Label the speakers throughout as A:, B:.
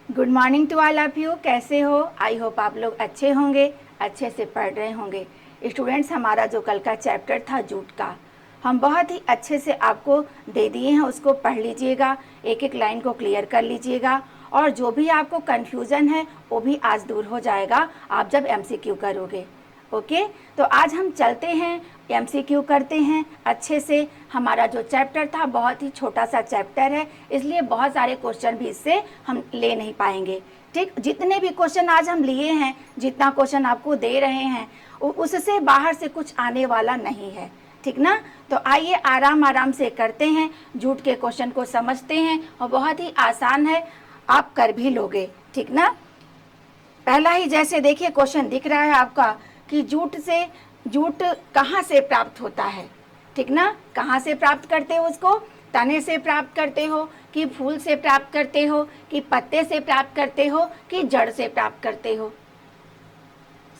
A: Good morning to all of you. कैसे हो? I hope आप लोग अच्छे होंगे, अच्छे से पढ़ रहे होंगे। स्टूडेंट्स, हमारा जो कल का चैप्टर था जूट का, हम बहुत ही अच्छे से आपको दे दिए हैं। उसको पढ़ लीजिएगा, एक एक लाइन को क्लियर कर लीजिएगा, और जो भी आपको कन्फ्यूज़न है वो भी आज दूर हो जाएगा आप जब MCQ करोगे। ओके, तो आज हम चलते हैं, MCQ करते हैं अच्छे से। हमारा जो चैप्टर था बहुत ही छोटा सा चैप्टर है, इसलिए बहुत सारे क्वेश्चन भी इससे हम ले नहीं पाएंगे। ठीक, जितने भी क्वेश्चन आज हम लिए हैं, जितना क्वेश्चन आपको दे रहे हैं, उससे बाहर से कुछ आने वाला नहीं है। ठीक ना? तो आइए आराम आराम से करते हैं, जूट के क्वेश्चन को समझते हैं, और बहुत ही आसान है, आप कर भी लोगे। ठीक ना? पहला ही जैसे देखिए क्वेश्चन दिख रहा है आपका कि जूट कहाँ से प्राप्त होता है। ठीक ना? कहाँ से प्राप्त करते हो उसको? तने से प्राप्त करते हो, कि फूल से प्राप्त करते हो, कि पत्ते से प्राप्त करते हो, कि जड़ से प्राप्त करते हो?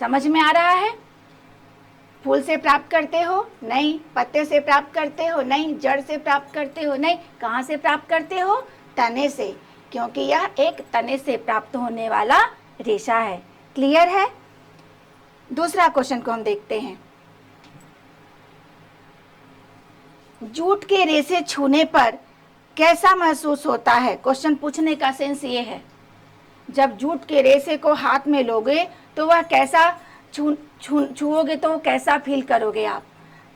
A: समझ में आ रहा है? फूल से प्राप्त करते हो? नहीं। पत्ते से प्राप्त करते हो? नहीं। जड़ से प्राप्त करते हो? नहीं। कहाँ से प्राप्त करते हो? तने से, क्योंकि यह एक तने से प्राप्त होने वाला रेशा है। क्लियर है? दूसरा क्वेश्चन को हम देखते हैं। जूट के रेशे छूने पर कैसा महसूस होता है? क्वेश्चन पूछने का सेंस ये है, जब जूट के रेशे को हाथ में लोगे तो वह कैसा छुओगे तो कैसा फील करोगे आप?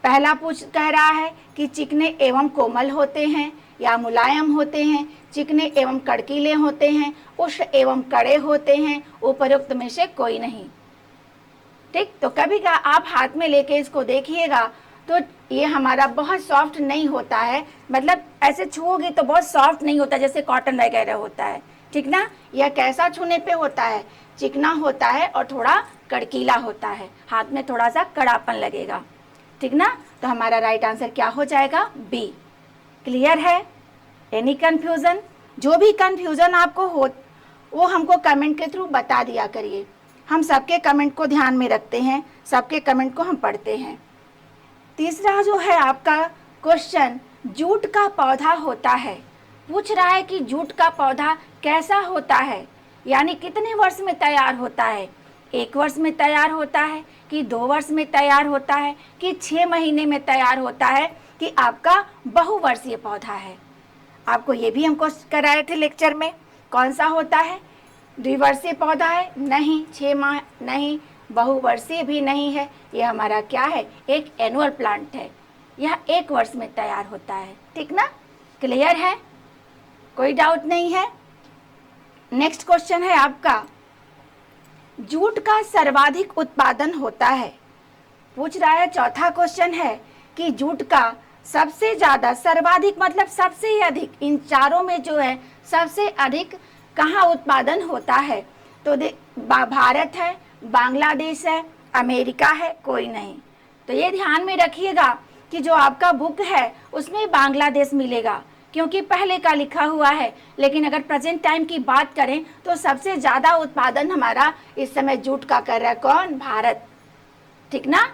A: पहला कह रहा है कि चिकने एवं कोमल होते हैं या मुलायम होते हैं, चिकने एवं कड़कीले होते हैं, उष्ण एवं कड़े होते हैं, उपरोक्त में से कोई नहीं। ठीक, तो कभी का आप हाथ में लेके इसको देखिएगा तो ये हमारा बहुत सॉफ्ट नहीं होता है, मतलब ऐसे छुओगे तो बहुत सॉफ्ट नहीं होता जैसे कॉटन वगैरह होता है। ठीक ना? यह कैसा छूने पे होता है? चिकना होता है और थोड़ा कड़कीला होता है, हाथ में थोड़ा सा कड़ापन लगेगा। ठीक ना? तो हमारा राइट आंसर क्या हो जाएगा? बी। क्लियर है? Any confusion? जो भी कन्फ्यूज़न आपको हो वो हमको कमेंट के थ्रू बता दिया करिए। हम सबके कमेंट को ध्यान में रखते हैं, सबके कमेंट को हम पढ़ते हैं। तीसरा जो है आपका क्वेश्चन, जूट का पौधा होता है। पूछ रहा है कि जूट का पौधा कैसा होता है, यानी कितने वर्ष में तैयार होता है? 1 वर्ष में तैयार होता है, कि 2 वर्ष में तैयार होता है, कि 6 महीने में तैयार होता है, कि आपका बहुवर्षीय पौधा है? आपको ये भी हमको कराए थे लेक्चर में। कौन सा होता है? द्विवर्षीय पौधा है? नहीं। 6 माह? नहीं। बहुवर्षीय भी नहीं है। यह हमारा क्या है? एक एनुअल प्लांट है। यह 1 वर्ष में तैयार होता है। ठीक ना? क्लियर है? कोई डाउट नहीं है? नेक्स्ट क्वेश्चन है आपका, जूट का सर्वाधिक उत्पादन होता है। पूछ रहा है, चौथा क्वेश्चन है कि जूट का सबसे ज्यादा, सर्वाधिक मतलब सबसे अधिक, इन चारों में जो है सबसे अधिक कहाँ उत्पादन होता है? तो भारत है, बांग्लादेश है, अमेरिका है, कोई नहीं। तो ये ध्यान में रखिएगा कि जो आपका बुक है उसमें बांग्लादेश मिलेगा, क्योंकि पहले का लिखा हुआ है, लेकिन अगर प्रेजेंट टाइम की बात करें तो सबसे ज़्यादा उत्पादन हमारा इस समय जूट का कर रहा है कौन? भारत। ठीक ना?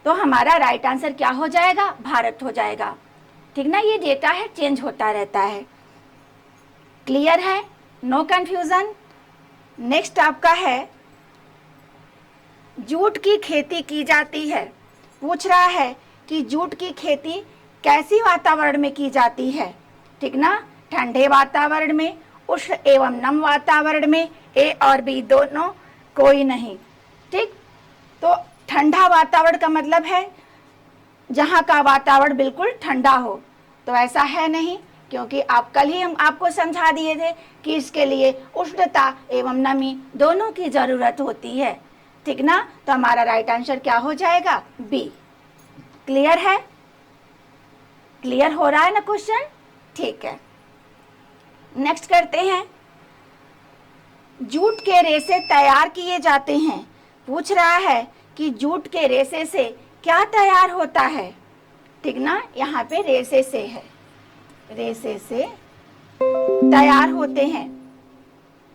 A: तो हमारा राइट आंसर क्या हो जाएगा? भारत हो जाएगा। ठीक ना? ये डेटा है, चेंज होता रहता है। क्लियर है? No confusion? नेक्स्ट आपका है, जूट की खेती की जाती है। पूछ रहा है कि जूट की खेती कैसी वातावरण में की जाती है? ठीक ना? ठंडे वातावरण में, उष्ण एवं नम वातावरण में, ए और बी दोनों, कोई नहीं। ठीक, तो ठंडा वातावरण का मतलब है जहाँ का वातावरण बिल्कुल ठंडा हो, तो ऐसा है नहीं, क्योंकि आप कल ही हम आपको समझा दिए थे कि इसके लिए उष्णता एवं नमी दोनों की जरूरत होती है। ठीक ना? तो हमारा राइट आंसर क्या हो जाएगा? बी। क्लियर है? क्लियर हो रहा है ना क्वेश्चन? ठीक है, नेक्स्ट करते हैं, जूट के रेशे तैयार किए जाते हैं। पूछ रहा है कि जूट के रेशे से क्या तैयार होता है? ठीक ना? यहाँ पे रेशे से है, रेशे से तैयार होते हैं।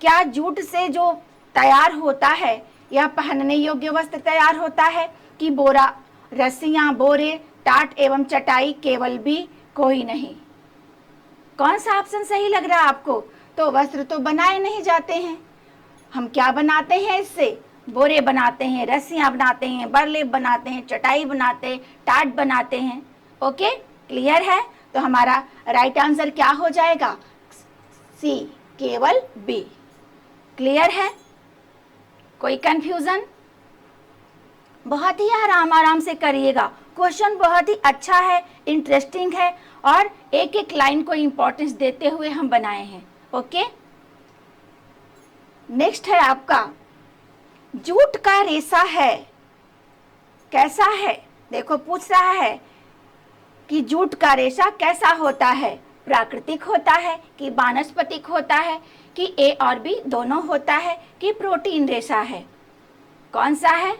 A: क्या जूट से जो तैयार होता है यह पहनने योग्य वस्त्र तैयार होता है, कि बोरा, रस्सियां, बोरे, टाट एवं चटाई केवल भी? कोई नहीं। कौन सा ऑप्शन सही लग रहा है आपको? तो वस्त्र तो बनाए नहीं जाते हैं। हम क्या बनाते हैं इससे? बोरे बनाते हैं, रस्सियाँ बनाते हैं, बरलेप बनाते हैं, चटाई बनाते हैं, टाट बनाते हैं। ओके, क्लियर है? तो हमारा राइट आंसर क्या हो जाएगा? सी, केवल बी। क्लियर है? कोई कंफ्यूजन? बहुत ही आराम से करिएगा। क्वेश्चन बहुत ही अच्छा है, इंटरेस्टिंग है और एक एक लाइन को इंपॉर्टेंस देते हुए हम बनाए हैं। ओके, नेक्स्ट है आपका जूट का रेशा है कैसा है? देखो पूछ रहा है कि जूट का रेशा कैसा होता है? प्राकृतिक होता है कि वानस्पतिक होता है कि ए और बी दोनों होता है कि प्रोटीन रेशा है? कौन सा है?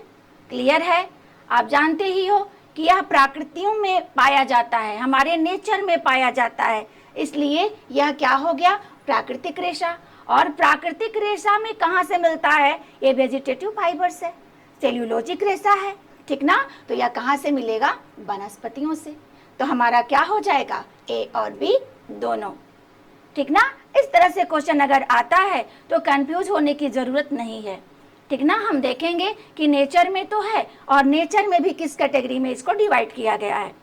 A: क्लियर है? आप जानते ही हो कि यह प्रकृतियों में पाया जाता है, हमारे नेचर में पाया जाता है, इसलिए यह क्या हो गया? प्राकृतिक रेशा। और प्राकृतिक रेशा में कहाँ से मिलता है? ये वेजिटेटिव फाइबर से, सेल्यूलोजिक रेशा है, ठीक ना? तो यह कहाँ से मिलेगा? वनस्पतियों से। तो हमारा क्या हो जाएगा? ए और बी दोनों, ठीक ना? इस तरह से क्वेश्चन अगर आता है तो कंफ्यूज होने की जरूरत नहीं है, ठीक ना? हम देखेंगे कि नेचर में तो है और नेचर में भी किस कैटेगरी में इसको डिवाइड किया गया है।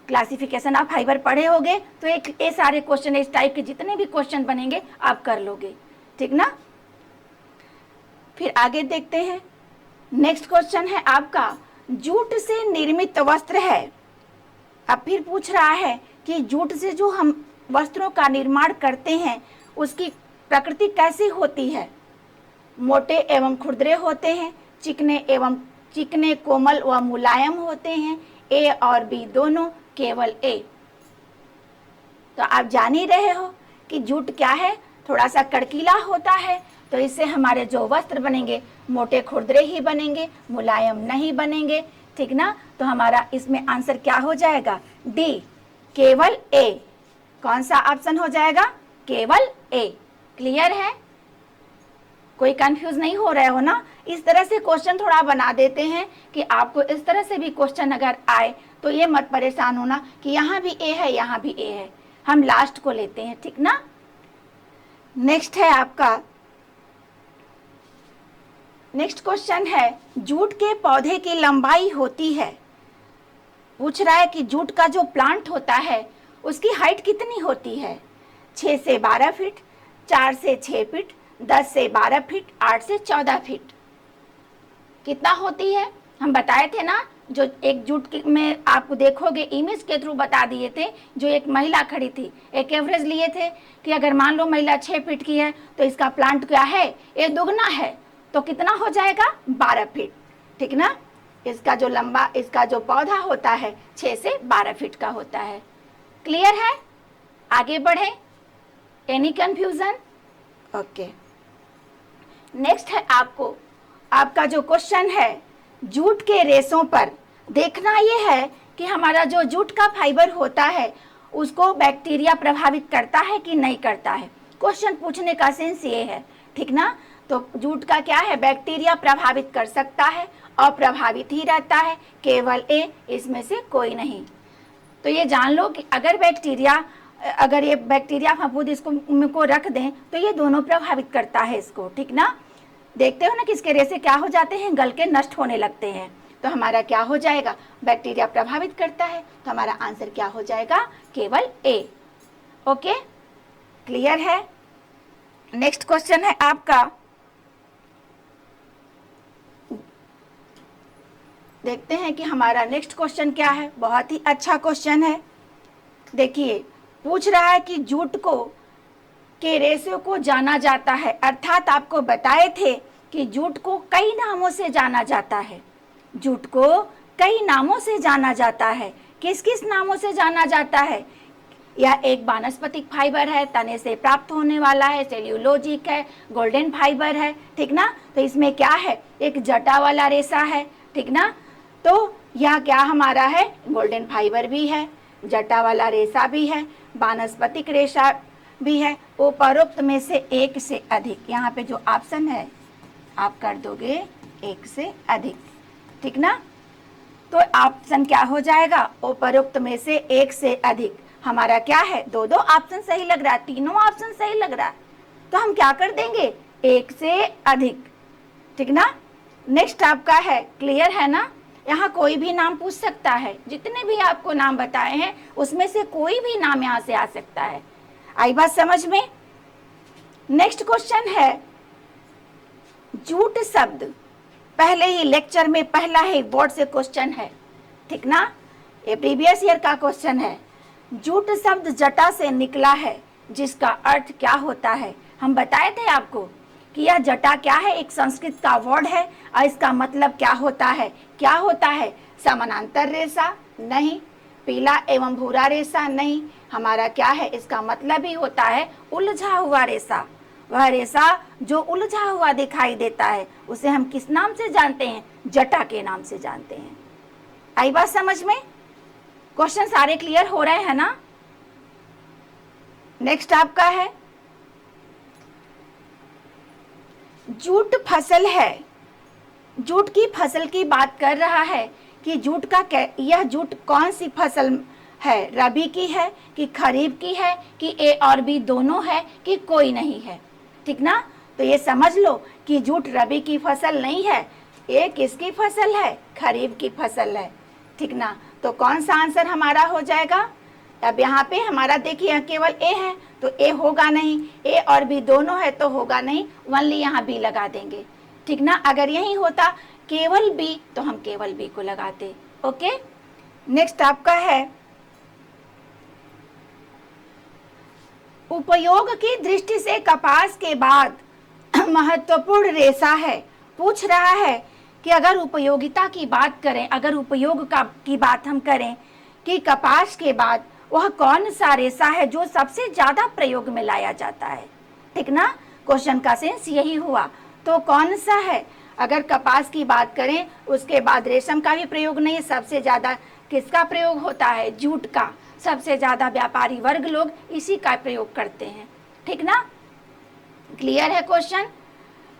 A: क्लासिफिकेशन आप फाइबर पढ़े होगे तो एक ये सारे क्वेश्चन, इस टाइप के जितने भी क्वेश्चन बनेंगे आप कर लोगे, ठीक ना? फिर आगे देखते हैं। नेक्स्ट क्वेश्चन है आपका जूट से निर्मित वस्त्र है। अब फिर पूछ रहा है कि जूट से जो हम वस्त्रों का निर्माण करते हैं उसकी प्रकृति कैसी होती है? मोटे एवं खुरदरे होते हैं, चिकने कोमल व मुलायम होते हैं। ए और बी दोनों, केवल ए। तो आप जान ही रहे हो कि जूट क्या है? थोड़ा सा कड़कीला होता है, तो इससे हमारे जो वस्त्र बनेंगे मोटे खुरदरे ही बनेंगे, मुलायम नहीं बनेंगे, ठीक ना? तो हमारा इसमें आंसर क्या हो जाएगा? डी, केवल ए। कौन सा ऑप्शन हो जाएगा? केवल ए। क्लियर है? कोई कंफ्यूज नहीं हो रहे हो ना? इस तरह से क्वेश्चन थोड़ा बना देते हैं कि आपको इस तरह से भी क्वेश्चन अगर आए तो ये मत परेशान होना कि यहाँ भी ए है, यहाँ भी ए है। हम लास्ट को लेते हैं, ठीक ना? नेक्स्ट है आपका, नेक्स्ट क्वेश्चन है जूट के पौधे की लंबाई होती है। पूछ रहा है कि जूट का जो प्लांट होता है उसकी हाइट कितनी होती है? 6 से 12 फीट, 4 से 6 फीट, 10 से 12 फीट, 8 से 14 फीट। कितना होती है? हम बताए थे ना, जो एक जूट में आपको देखोगे इमेज के थ्रू बता दिए थे। जो एक महिला खड़ी थी, एक एवरेज लिए थे कि अगर मान लो महिला 6 फीट की है तो इसका प्लांट क्या है? ये दुगना है, तो कितना हो जाएगा? 12 फीट, ठीक ना? इसका जो पौधा होता है 6 से 12 फीट का होता है। क्लियर है? आगे बढ़े। Any confusion? ओके, नेक्स्ट है आपका जो क्वेश्चन है जूट के रेशों पर। देखना ये है कि हमारा जो जूट का फाइबर होता है उसको बैक्टीरिया प्रभावित करता है कि नहीं करता है। क्वेश्चन पूछने का सेंस ये है, ठीक ना? तो जूट का क्या है? बैक्टीरिया प्रभावित कर सकता है, अप्रभावित ही रहता है, केवल ए, इसमें से कोई नहीं। तो ये जान लो कि अगर ये बैक्टीरिया फफूंद इसको रख दें तो ये दोनों प्रभावित करता है इसको, ठीक ना? देखते हो ना कि इसके रेशे क्या हो जाते हैं? गल के नष्ट होने लगते हैं। तो हमारा क्या हो जाएगा? बैक्टीरिया प्रभावित करता है, तो हमारा आंसर क्या हो जाएगा? केवल ए। ओके, क्लियर है? नेक्स्ट क्वेश्चन है आपका, देखते हैं कि हमारा नेक्स्ट क्वेश्चन क्या है। बहुत ही अच्छा क्वेश्चन है। देखिए, पूछ रहा है कि जूट के रेशे को जाना जाता है, अर्थात आपको बताए थे कि जूट को कई नामों से जाना जाता है। जूट को कई नामों से जाना जाता है। किस किस नामों से जाना जाता है? यह एक वानस्पतिक फाइबर है, तने से प्राप्त होने वाला है, सेल्यूलोजिक है, गोल्डन फाइबर है, ठीक ना? तो इसमें क्या है? एक जटा वाला रेशा है, ठीक ना? तो यह क्या हमारा है? गोल्डन फाइबर भी है, जटा वाला रेशा भी है, वानस्पतिक रेशा भी है। उपरोक्त में से एक से अधिक, यहाँ पे जो ऑप्शन है आप कर दोगे एक से अधिक, ठीक ना? तो ऑप्शन क्या हो जाएगा? उपरोक्त में से एक से अधिक। हमारा क्या है? दो ऑप्शन सही लग रहा है, तीनों ऑप्शन सही लग रहा है, तो हम क्या कर देंगे, एक से अधिक, ठीक ना। नेक्स्ट आपका है, क्लियर है ना। यहाँ कोई भी नाम पूछ सकता है, जितने भी आपको नाम बताए हैं उसमें से कोई भी नाम यहाँ से आ सकता है। आई बात समझ में। नेक्स्ट क्वेश्चन है, झूठ शब्द, पहले ही लेक्चर में पहला ही बोर्ड से क्वेश्चन है, ठीक ना, ये प्रीवियस ईयर का क्वेश्चन है। झूठ शब्द जटा से निकला है, जिसका अर्थ क्या होता है। हम बताए थे आपको कि यह जटा क्या है, एक संस्कृत का वर्ड है और इसका मतलब क्या होता है, क्या होता है, समानांतर रेशा नहीं, पीला एवं भूरा रेशा नहीं, हमारा क्या है, इसका मतलब ही होता है उलझा हुआ रेशा। वह रेशा जो उलझा हुआ दिखाई देता है उसे हम किस नाम से जानते हैं, जटा के नाम से जानते हैं। आई बात समझ में। क्वेश्चन सारे क्लियर हो रहे हैं ना। नेक्स्ट आपका है, जूट फसल है, जूट की फसल की बात कर रहा है कि जूट का यह जूट कौन सी फसल है, रबी की है कि खरीफ की है कि ए और बी दोनों है कि कोई नहीं है, ठीक ना। तो ये समझ लो कि जूट रबी की फसल नहीं है, ये किसकी फसल है, खरीफ की फसल है, ठीक ना। तो कौन सा आंसर हमारा हो जाएगा। अब यहाँ पे हमारा देखिए केवल ए है तो ए होगा नहीं, ए और बी दोनों है तो होगा नहीं, ओनली यहाँ बी लगा देंगे, ठीक ना। अगर यही होता केवल बी तो हम केवल बी को लगाते। ओके, नेक्स्ट आपका है, उपयोग की दृष्टि से कपास के बाद महत्वपूर्ण रेशा है। पूछ रहा है कि अगर उपयोगिता की बात करें, अगर उपयोग की बात हम करें कि कपास के बाद वह कौन सा रेशा है जो सबसे ज्यादा प्रयोग में लाया जाता है, ठीक ना। क्वेश्चन का सेंस यही हुआ, तो कौन सा है। अगर कपास की बात करें उसके बाद रेशम का भी प्रयोग नहीं, सबसे ज्यादा किसका प्रयोग होता है, जूट का। सबसे ज्यादा व्यापारी वर्ग लोग इसी का प्रयोग करते हैं, ठीक ना। क्लियर है क्वेश्चन,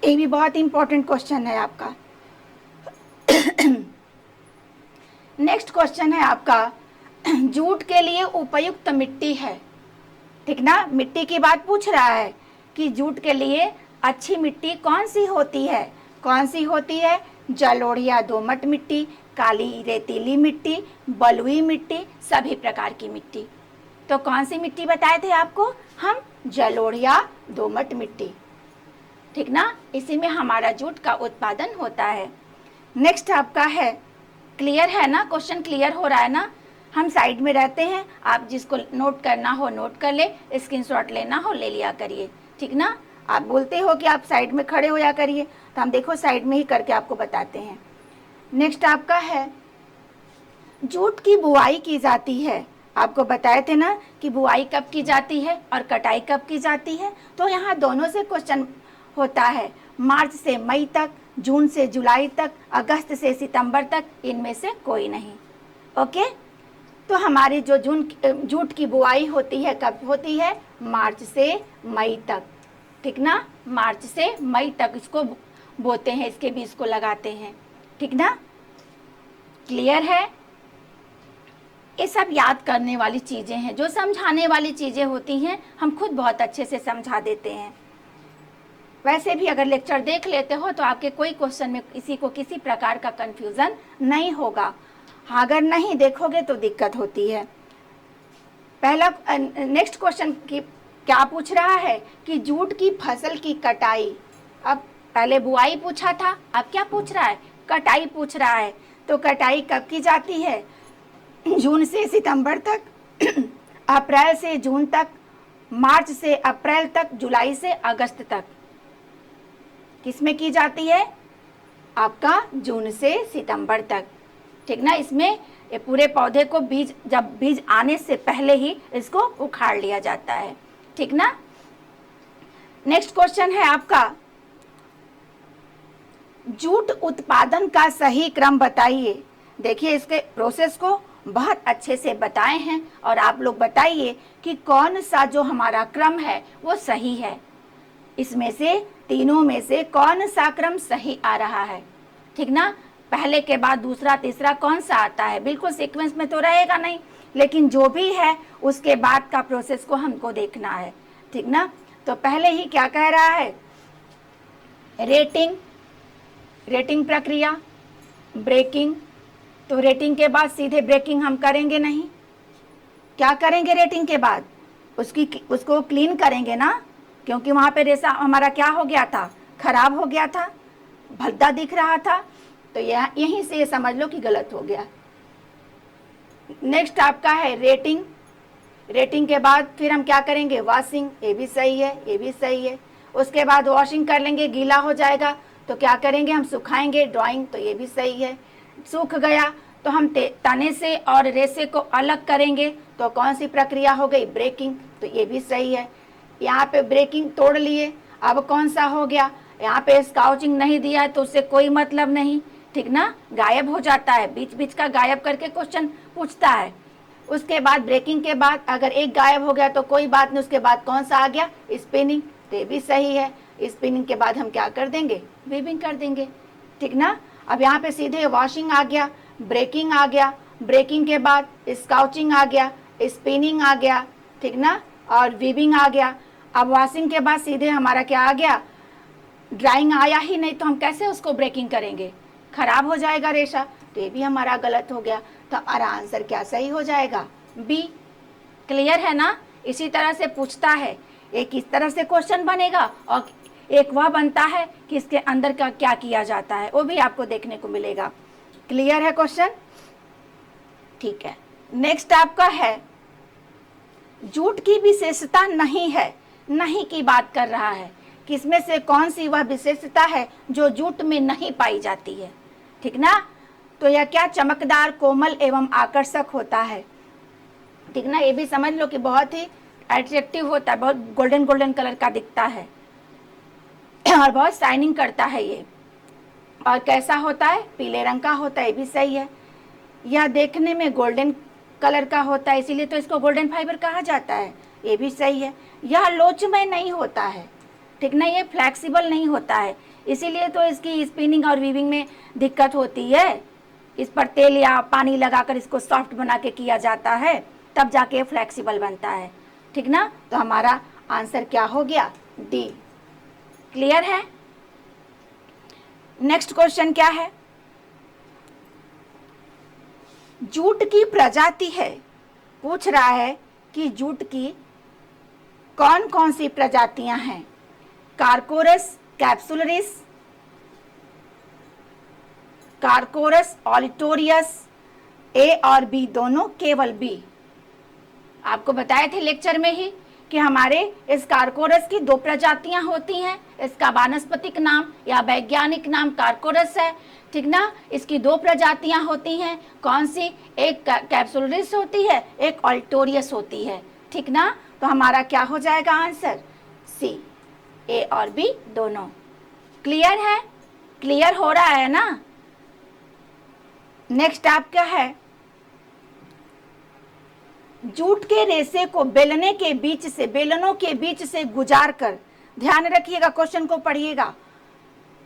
A: ये भी बहुत इंपॉर्टेंट क्वेश्चन है आपका। नेक्स्ट क्वेश्चन है आपका, जूट के लिए उपयुक्त मिट्टी है, ठीक ना। मिट्टी की बात पूछ रहा है कि जूट के लिए अच्छी मिट्टी कौन सी होती है, कौन सी होती है, जलोढ़िया दोमट मिट्टी, काली रेतीली मिट्टी, बलुई मिट्टी, सभी प्रकार की मिट्टी। तो कौन सी मिट्टी बताए थे आपको हम, जलोढ़िया दोमट मिट्टी, ठीक ना। इसी में हमारा जूट का उत्पादन होता है। नेक्स्ट आपका है, क्लियर है ना, क्वेश्चन क्लियर हो रहा है ना। हम साइड में रहते हैं, आप जिसको नोट करना हो नोट कर ले, स्क्रीनशॉट लेना हो ले लिया करिए, ठीक ना। आप बोलते हो कि आप साइड में खड़े हो या करिए, तो हम देखो साइड में ही करके आपको बताते हैं। नेक्स्ट आपका है, जूट की बुआई की जाती है। आपको बताए थे ना कि बुआई कब की जाती है और कटाई कब की जाती है। तो यहाँ दोनों से क्वेश्चन होता है, मार्च से मई तक, जून से जुलाई तक, अगस्त से सितंबर तक, इनमें से कोई नहीं। ओके, तो हमारी जो जूट की बुआई होती है कब होती है, मार्च से मई तक, ठीक ना। मार्च से मई तक इसको बोते हैं, इसके बीज को लगाते हैं, ठीक ना। क्लियर है। ये सब याद करने वाली चीजें हैं, जो समझाने वाली चीजें होती हैं हम खुद बहुत अच्छे से समझा देते हैं। वैसे भी अगर लेक्चर देख लेते हो तो आपके कोई क्वेश्चन में किसी को किसी प्रकार का कंफ्यूजन नहीं होगा। अगर नहीं देखोगे तो दिक्कत होती है। पहला नेक्स्ट क्वेश्चन की क्या पूछ रहा है कि जूट की फसल की कटाई, अब पहले बुआई पूछा था, अब क्या पूछ रहा है, कटाई पूछ रहा है। तो कटाई कब की जाती है, जून से सितंबर तक, अप्रैल से जून तक, मार्च से अप्रैल तक, जुलाई से अगस्त तक। किसमें की जाती है, आपका जून से सितंबर तक, ठीक ना। इसमें ये पूरे पौधे को बीज, जब बीज आने से पहले ही इसको उखाड़ लिया जाता है, ठीक ना। नेक्स्ट क्वेश्चन है आपका, जूट उत्पादन का सही क्रम बताइए। देखिए इसके प्रोसेस को बहुत अच्छे से बताए हैं और आप लोग बताइए कि कौन सा जो हमारा क्रम है वो सही है। इसमें से तीनों में से कौन सा क्रम सही आ रहा है, ठीक ना। पहले के बाद दूसरा तीसरा कौन सा आता है, बिल्कुल सीक्वेंस में तो रहेगा नहीं, लेकिन जो भी है उसके बाद का प्रोसेस को हमको देखना है, ठीक ना। तो पहले ही क्या कह रहा है, रेटिंग प्रक्रिया, ब्रेकिंग। तो रेटिंग के बाद सीधे ब्रेकिंग हम करेंगे नहीं। क्या करेंगे रेटिंग के बाद, उसको क्लीन करेंगे ना, क्योंकि वहाँ पे रेसा हमारा क्या हो गया था, खराब हो गया था, भद्दा दिख रहा था। तो यहीं से ये समझ लो कि गलत हो गया। नेक्स्ट आपका है रेटिंग के बाद फिर हम क्या करेंगे, वॉशिंग, ये भी सही है, ये भी सही है। उसके बाद वॉशिंग कर लेंगे, गीला हो जाएगा तो क्या करेंगे, हम सुखाएंगे, ड्राइंग, तो ये भी सही है। सूख गया तो हम तने से और रेसे को अलग करेंगे, तो कौन सी प्रक्रिया हो गई, ब्रेकिंग, तो ये भी सही है। यहाँ पे ब्रेकिंग तोड़ लिए, अब कौन सा हो गया, यहाँ पे स्काउचिंग नहीं दिया है तो उससे कोई मतलब नहीं, ठीक ना, गायब हो जाता है, बीच बीच का गायब करके क्वेश्चन पूछता है। उसके बाद ब्रेकिंग के बाद अगर एक गायब हो गया तो कोई बात नहीं, उसके बाद कौन सा आ गया, स्पिनिंग, तो ये भी सही है। स्पिनिंग के बाद हम क्या कर देंगे, वीविंग कर देंगे, ठीक ना। अब यहाँ पे सीधे वॉशिंग आ गया, ब्रेकिंग आ गया, ब्रेकिंग के बाद स्काउचिंग आ गया, स्पिनिंग आ गया, ठीक ना, और वीविंग आ गया। अब वॉशिंग के बाद सीधे हमारा क्या आ गया, ड्राइंग आया ही नहीं, तो हम कैसे उसको ब्रेकिंग करेंगे, खराब हो जाएगा रेशा, तो ये भी हमारा गलत हो गया। तो हमारा आंसर क्या सही हो जाएगा, बी। क्लियर है ना। इसी तरह से पूछता है, एक इस तरह से क्वेश्चन बनेगा और एक वह बनता है कि इसके अंदर का क्या किया जाता है, वो भी आपको देखने को मिलेगा। क्लियर है क्वेश्चन, ठीक है। नेक्स्ट आपका है, जूट की विशेषता नहीं है, नहीं की बात कर रहा है, किसमें से कौन सी वह विशेषता है जो जूट में नहीं पाई जाती है, ठीक ना। तो यह क्या चमकदार, कोमल एवं आकर्षक होता है, ठीक ना, ये भी समझ लो कि बहुत ही अट्रैक्टिव होता है, बहुत गोल्डन गोल्डन कलर का दिखता है और बहुत शाइनिंग करता है ये। और कैसा होता है, पीले रंग का होता है, ये भी सही है। यह देखने में गोल्डन कलर का होता है, इसीलिए तो इसको गोल्डन फाइबर कहा जाता है, ये भी सही है। यह लोचमय नहीं होता है, ठीक ना, ये फ्लेक्सिबल नहीं होता है, इसीलिए तो इसकी स्पिनिंग और वीविंग में दिक्कत होती है। इस पर तेल या पानी लगाकर इसको सॉफ्ट बना के किया जाता है, तब जाके फ्लेक्सिबल बनता है, ठीक ना। तो हमारा आंसर क्या हो गया, डी। क्लियर है। नेक्स्ट क्वेश्चन क्या है, जूट की प्रजाति है, पूछ रहा है कि जूट की कौन कौन सी प्रजातियां हैं, कार्कोरस कैप्सुलरिस, कार्कोरस ऑलिटोरियस, ए और बी दोनों, केवल बी। आपको बताए थे लेक्चर में ही कि हमारे इस कार्कोरस की दो प्रजातियां होती हैं, इसका वानस्पतिक नाम या वैज्ञानिक नाम कार्कोरस है, ठीक ना। इसकी दो प्रजातियां होती हैं, कौन सी, एक कैप्सुलरिस होती है, एक ऑलिटोरियस होती है, ठीक ना। तो हमारा क्या हो जाएगा आंसर, सी, ए और बी दोनों। क्लियर है, क्लियर हो रहा है ना। नेक्स्ट आपका है, जूट के रेशे को बेलनों के बीच से गुजार कर, ध्यान रखिएगा, क्वेश्चन को पढ़िएगा,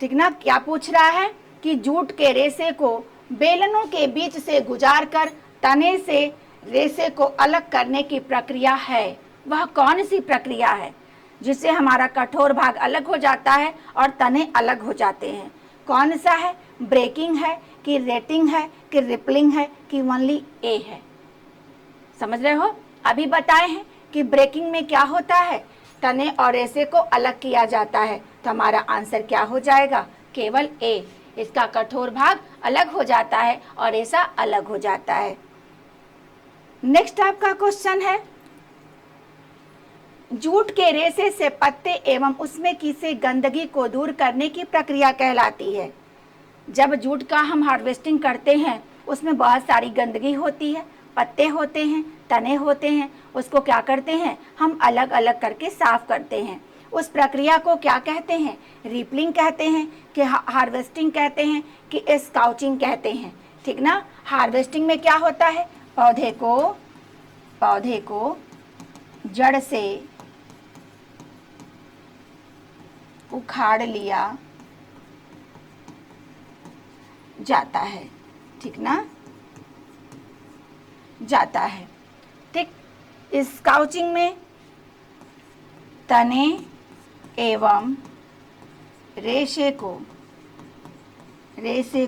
A: ठीक ना। क्या पूछ रहा है कि जूट के रेशे को बेलनों के बीच से गुजार कर तने से रेशे को अलग करने की प्रक्रिया है, वह कौन सी प्रक्रिया है जिससे हमारा कठोर भाग अलग हो जाता है और तने अलग हो जाते हैं, कौन सा है, ब्रेकिंग है कि रेटिंग है कि रिपलिंग है कि ओनली ए है। समझ रहे हो, अभी बताए हैं कि ब्रेकिंग में क्या होता है, तने और रेशे को अलग किया जाता है, तो हमारा आंसर क्या हो जाएगा, केवल ए, इसका कठोर भाग अलग हो जाता है और रेशा अलग हो जाता है। नेक्स्ट आपका क्वेश्चन है, जूट के रेशे से पत्ते एवं उसमें की से गंदगी को दूर करने की प्रक्रिया कहलाती है। जब जूट का हम हार्वेस्टिंग करते हैं उसमें बहुत सारी गंदगी होती है, पत्ते होते हैं, तने होते हैं, उसको क्या करते हैं, हम अलग अलग करके साफ करते हैं। उस प्रक्रिया को क्या कहते हैं, रिपलिंग कहते हैं कि हार्वेस्टिंग कहते हैं कि स्काउचिंग कहते हैं, ठीक ना। हार्वेस्टिंग में क्या होता है, पौधे को जड़ से उखाड़ लिया जाता है, ठीक ना, जाता है, ठीक। स्काउचिंग में तने एवं रेशे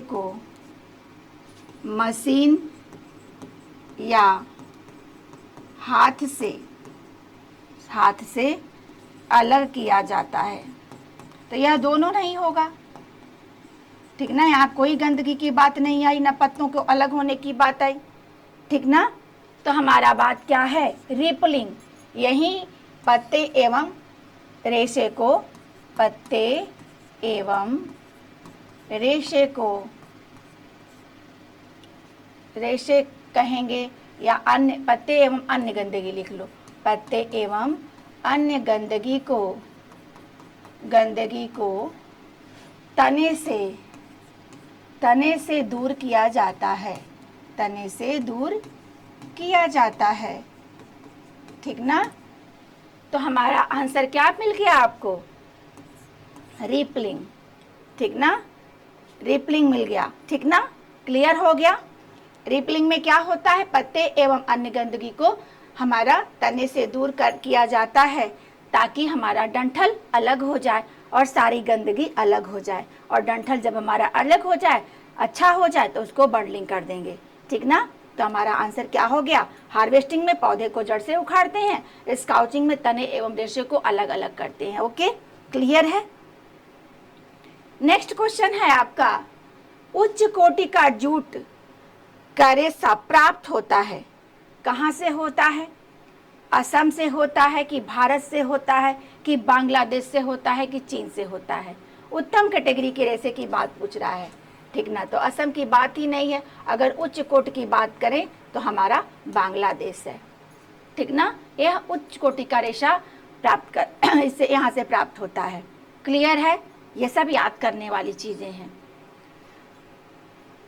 A: को मशीन या हाथ से अलग किया जाता है। तो यह दोनों नहीं होगा, ठीक ना। यहाँ कोई गंदगी की बात नहीं आई, ना पत्तों को अलग होने की बात आई, ठीक ना। तो हमारा बात क्या है, रिपलिंग। यही पत्ते एवं रेशे कहेंगे, या अन्य पत्ते एवं अन्य गंदगी लिख लो। पत्ते एवं अन्य गंदगी को तने से दूर किया जाता है, ठीक ना। तो हमारा आंसर क्या मिल गया आपको, रिपलिंग, ठीक ना। रिपलिंग मिल गया, ठीक ना। क्लियर हो गया। रिपलिंग में क्या होता है, पत्ते एवं अन्य गंदगी को हमारा तने से दूर किया जाता है, ताकि हमारा डंठल अलग हो जाए और सारी गंदगी अलग हो जाए। और डंठल जब हमारा अलग हो जाए, अच्छा हो जाए, तो उसको बंडलिंग कर देंगे, ठीक ना। तो हमारा आंसर क्या हो गया, हार्वेस्टिंग में पौधे को जड़ से उखाड़ते हैं, स्काउचिंग में तने एवं रेशे को अलग अलग करते हैं। ओके, क्लियर है। नेक्स्ट क्वेश्चन है आपका, उच्च कोटि का जूट का रेशा प्राप्त होता है, कहाँ से होता है, असम से होता है कि भारत से होता है कि बांग्लादेश से होता है कि चीन से होता है। उत्तम कैटेगरी के रेशे की बात पूछ रहा है, ठीक ना। तो असम की बात ही नहीं है। अगर उच्च कोटि की बात करें तो हमारा बांग्लादेश है, ठीक ना। यह उच्च कोटि का रेशा प्राप्त कर इससे यहाँ से प्राप्त होता है। क्लियर है। ये सब याद करने वाली चीजें हैं,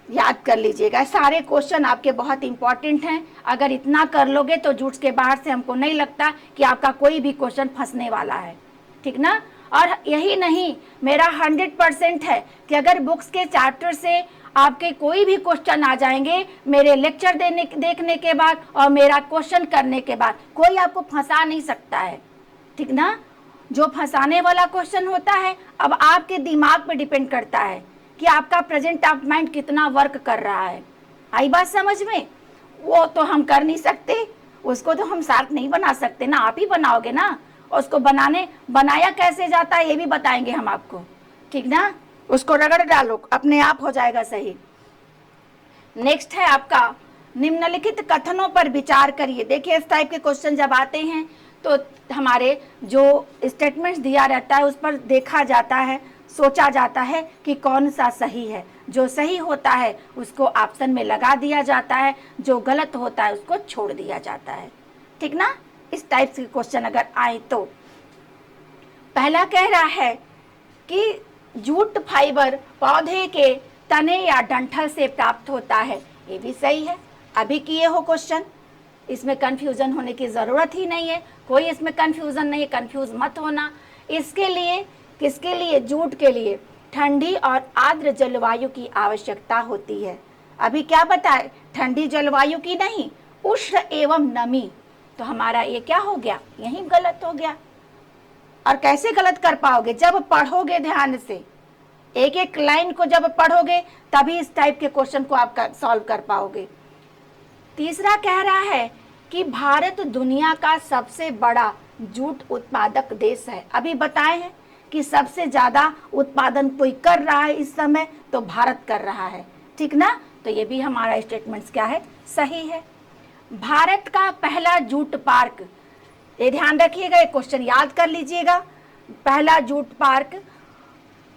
A: याद कर लीजिएगा। सारे क्वेश्चन आपके बहुत इंपॉर्टेंट हैं। अगर इतना कर लोगे तो जूट्स के बाहर से हमको नहीं लगता कि आपका कोई भी क्वेश्चन फंसने वाला है, ठीक ना। और यही नहीं, मेरा 100% है कि अगर बुक्स के चैप्टर से आपके कोई भी क्वेश्चन आ जाएंगे, मेरे लेक्चर देखने के बाद और मेरा क्वेश्चन करने के बाद, कोई आपको फंसा नहीं सकता है, ठीक ना। जो फंसाने वाला क्वेश्चन होता है, अब आपके दिमाग पे डिपेंड करता है कि आपका प्रेजेंट ऑफ माइंड कितना वर्क कर रहा है। आई बात समझ में। वो तो हम कर नहीं सकते, उसको तो हम साथ नहीं बना सकते ना, आप ही बनाओगे ना। उसको बनाया कैसे जाता है ये भी बताएंगे हम आपको, ठीक ना। उसको रगड़ डालो, अपने आप हो जाएगा सही। नेक्स्ट है आपका, निम्नलिखित कथनों पर विचार करिए। देखिए, इस टाइप के क्वेश्चन जब आते हैं तो हमारे जो स्टेटमेंट्स दिया रहता है उस पर देखा जाता है, सोचा जाता है कि कौन सा सही है। जो सही होता है उसको ऑप्शन में लगा दिया जाता है, जो गलत होता है उसको छोड़ दिया जाता है, ठीक ना। इस टाइप के क्वेश्चन अगर आए तो पहला कह रहा है कि जूट फाइबर पौधे के तने या डंठल से प्राप्त होता है, ये भी सही है। अभी किए हो क्वेश्चन, इसमें कंफ्यूजन होने की जरूरत ही नहीं है, कोई इसमें कंफ्यूजन नहीं है, कंफ्यूज मत होना। इसके लिए, किसके लिए, जूट के लिए ठंडी और आर्द्र जलवायु की आवश्यकता होती है। अभी क्या बताए, ठंडी जलवायु की नहीं, उष्ण एवं नमी। तो हमारा ये क्या हो गया, यही गलत हो गया। और कैसे गलत कर पाओगे, जब पढ़ोगे ध्यान से, एक एक लाइन को जब पढ़ोगे तभी इस टाइप के क्वेश्चन को आप सॉल्व कर पाओगे। तीसरा कह रहा है कि भारत दुनिया का सबसे बड़ा जूट उत्पादक देश है। अभी बताए हैं कि सबसे ज्यादा उत्पादन कोई कर रहा है इस समय तो भारत कर रहा है, ठीक ना। तो ये भी हमारा स्टेटमेंट क्या है, सही है। भारत का पहला जूट पार्क, ये ध्यान रखिएगा, ये क्वेश्चन याद कर लीजिएगा। पहला जूट पार्क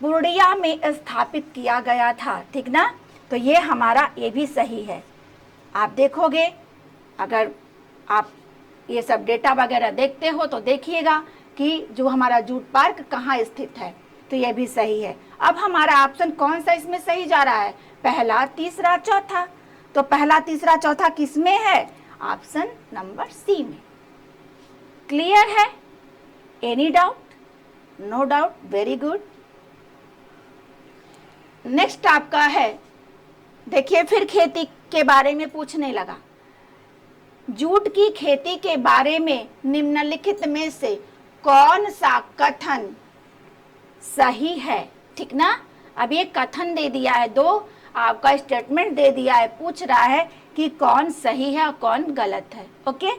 A: पूर्णिया में स्थापित किया गया था, ठीक ना। तो ये हमारा, ये भी सही है। आप देखोगे, अगर आप ये सब डेटा वगैरह देखते हो तो देखिएगा कि जो हमारा जूट पार्क कहाँ स्थित है, तो ये भी सही है। अब हमारा ऑप्शन कौन सा इसमें सही जा रहा है, पहला, तीसरा, चौथा। तो पहला, तीसरा, चौथा किस में है, ऑप्शन नंबर सी में। क्लियर है। Any doubt, no doubt, very good. Next आपका है, देखिए फिर खेती के बारे में पूछने लगा। जूट की खेती के बारे में निम्नलिखित में से कौन सा कथन सही है, ठीक ना। अब ये कथन दे दिया है, दो आपका स्टेटमेंट दे दिया है, पूछ रहा है कि कौन सही है और कौन गलत है। ओके,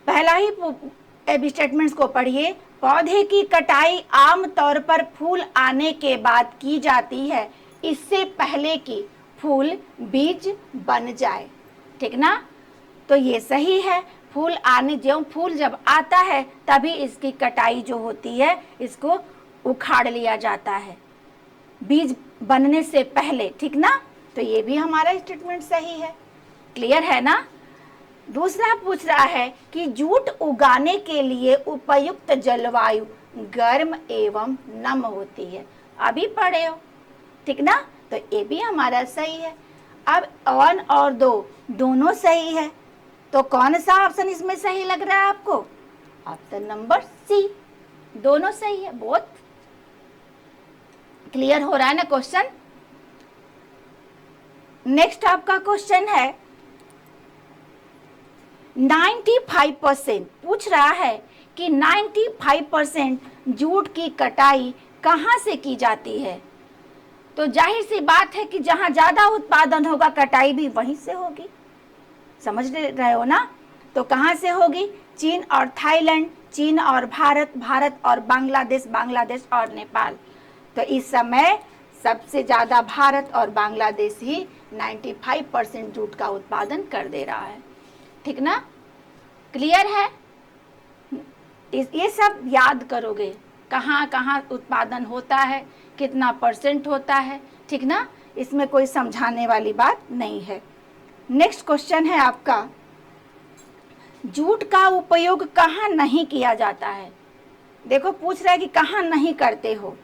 A: पहला ही स्टेटमेंट्स को पढ़िए। पौधे की कटाई आमतौर पर फूल आने के बाद की जाती है, इससे पहले कि फूल बीज बन जाए, ठीक ना। तो ये सही है, फूल आने फूल जब आता है तभी इसकी कटाई जो होती है, इसको उखाड़ लिया जाता है, बीज बनने से पहले, ठीक ना। तो ये भी हमारा स्टेटमेंट सही है। क्लियर है ना। दूसरा पूछ रहा है कि जूट उगाने के लिए उपयुक्त जलवायु गर्म एवं नम होती है। अभी पढ़े हो, ठीक ना। तो ये भी हमारा सही है। अब 1 और 2 दोनों सही है, तो कौन सा ऑप्शन इसमें सही लग रहा है आपको? ऑप्शन नंबर सी, दोनों सही है। बहुत क्लियर हो रहा है ना क्वेश्चन। नेक्स्ट आपका क्वेश्चन है 95% पूछ रहा है कि 95% जूट की कटाई कहाँ से की जाती है। तो जाहिर सी बात है कि जहाँ ज़्यादा उत्पादन होगा कटाई भी वहीं से होगी, समझ रहे हो ना। तो कहाँ से होगी? चीन और थाईलैंड, चीन और भारत, भारत और बांग्लादेश, बांग्लादेश और नेपाल। तो इस समय सबसे ज़्यादा भारत और बांग्लादेश ही 95% जूट का उत्पादन कर दे रहा है, ठीक ना। क्लियर है। ये सब याद करोगे, कहाँ कहाँ उत्पादन होता है, कितना % होता है, ठीक ना। इसमें कोई समझाने वाली बात नहीं है। नेक्स्ट क्वेश्चन है आपका, जूट का उपयोग कहाँ नहीं किया जाता है। देखो पूछ रहा है कि कहाँ नहीं करते हो।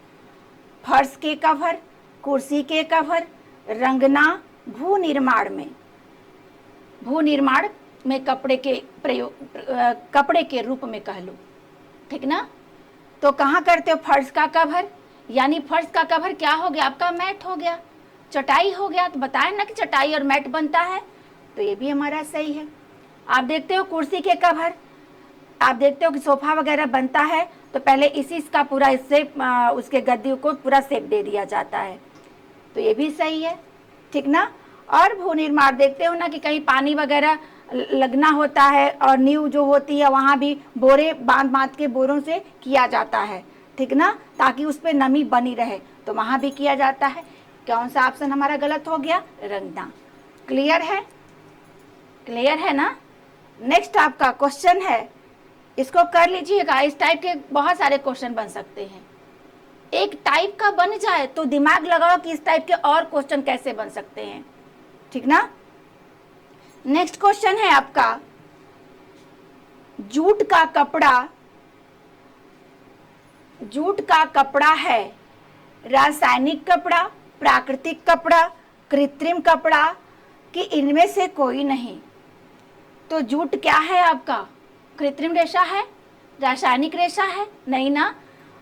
A: फर्श के कवर, कुर्सी के कवर, रंगना, भू निर्माण में। भू निर्माण में कपड़े के प्रयोग, कपड़े के रूप में कह लो, ठीक ना। तो कहाँ करते हो? फर्श का कवर, यानी फर्श का कवर क्या हो गया आपका? मैट हो गया, चटाई हो गया। तो बताया ना कि चटाई और मैट बनता है, तो ये भी हमारा सही है। आप देखते हो कुर्सी के कवर, आप देखते हो कि सोफा वगैरह बनता है तो पहले इसी का पूरा इससे उसके गद्दी को पूरा शेप दे दिया जाता है, तो ये भी सही है, ठीक ना। और भू निर्माण देखते हो ना कि कहीं पानी वगैरह लगना होता है और नींव जो होती है वहाँ भी बोरे बांध के बोरों से किया जाता है, ठीक ना, ताकि उस पर नमी बनी रहे, तो वहाँ भी किया जाता है। कौन सा ऑप्शन हमारा गलत हो गया? रंगना। क्लियर है, क्लियर है ना। नेक्स्ट आपका क्वेश्चन है, इसको कर लीजिएगा। इस टाइप के बहुत सारे क्वेश्चन बन सकते हैं। एक टाइप का बन जाए तो दिमाग लगाओ कि इस टाइप के और क्वेश्चन कैसे बन सकते हैं, ठीक ना। नेक्स्ट क्वेश्चन है आपका, जूट का कपड़ा है रासायनिक कपड़ा, प्राकृतिक कपड़ा, कृत्रिम कपड़ा कि इनमें से कोई नहीं। तो जूट क्या है आपका? कृत्रिम रेशा है, रासायनिक रेशा है? नहीं ना।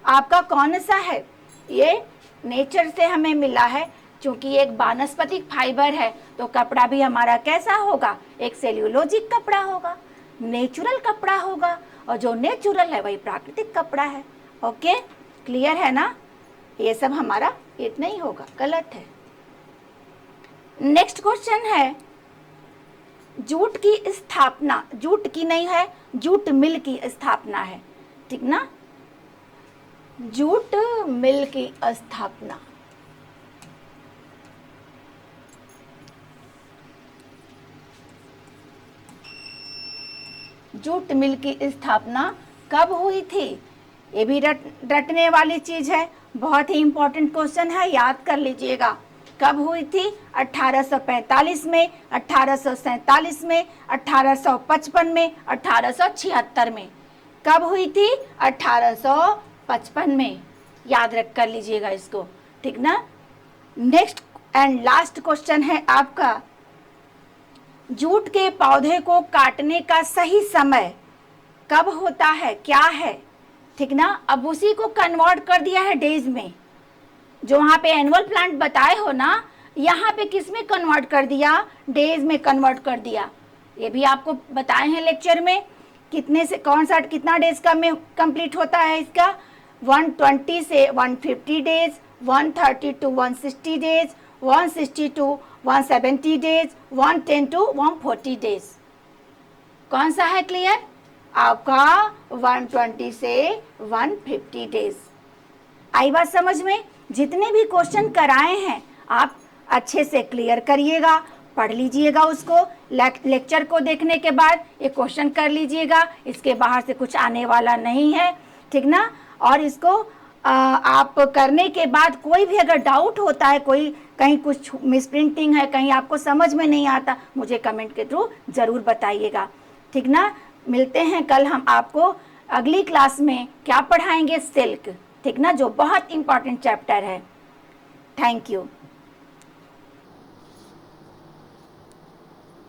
A: आपका कौन सा है? ये नेचर से हमें मिला है, क्योंकि एक वानस्पतिक फाइबर है, तो कपड़ा भी हमारा कैसा होगा? एक सेल्यूलोजिक कपड़ा होगा, नेचुरल कपड़ा होगा, और जो नेचुरल है वही प्राकृतिक कपड़ा है। ओके, क्लियर है ना। ये सब हमारा इतना ही होगा, गलत है। नेक्स्ट क्वेश्चन है, जूट की स्थापना, जूट की नहीं है, जूट मिल की स्थापना है, ठीक ना। जूट मिल की स्थापना, जूट मिल की स्थापना कब हुई थी? ये भी रटने वाली चीज है, बहुत ही इंपॉर्टेंट क्वेश्चन है, याद कर लीजिएगा। कब हुई थी? 1845 में, 1847 में, 1855 में, 1876 में। कब हुई थी? 1855 में। याद रख कर लीजिएगा इसको, ठीक ना। नेक्स्ट एंड लास्ट क्वेश्चन है आपका, जूट के पौधे को काटने का सही समय कब होता है, क्या है, ठीक ना। अब उसी को कन्वर्ट कर दिया है डेज में, जो वहाँ पे एनुअल प्लांट बताए हो ना, यहाँ पे किस में कन्वर्ट कर दिया? डेज में कन्वर्ट कर दिया। ये भी आपको बताए हैं लेक्चर में कितने से कौन सा कितना डेज का में कंप्लीट होता है इसका? 120 से 150 days, 130 to 160 days, 160 to 170 days, 110 to 140 days. कौन सा है क्लियर? आपका 120 से 150 डेज। आई बात समझ में? जितने भी क्वेश्चन कराए हैं आप अच्छे से क्लियर करिएगा, पढ़ लीजिएगा उसको, लेक्चर को देखने के बाद ये क्वेश्चन कर लीजिएगा, इसके बाहर से कुछ आने वाला नहीं है, ठीक ना। और इसको आप करने के बाद कोई भी अगर डाउट होता है, कोई कहीं कुछ मिसप्रिंटिंग है, कहीं आपको समझ में नहीं आता, मुझे कमेंट के थ्रू ज़रूर बताइएगा, ठीक ना। मिलते हैं कल, हम आपको अगली क्लास में क्या पढ़ाएंगे? सिल्क, ठीक ना, जो बहुत इंपॉर्टेंट चैप्टर है। Thank you.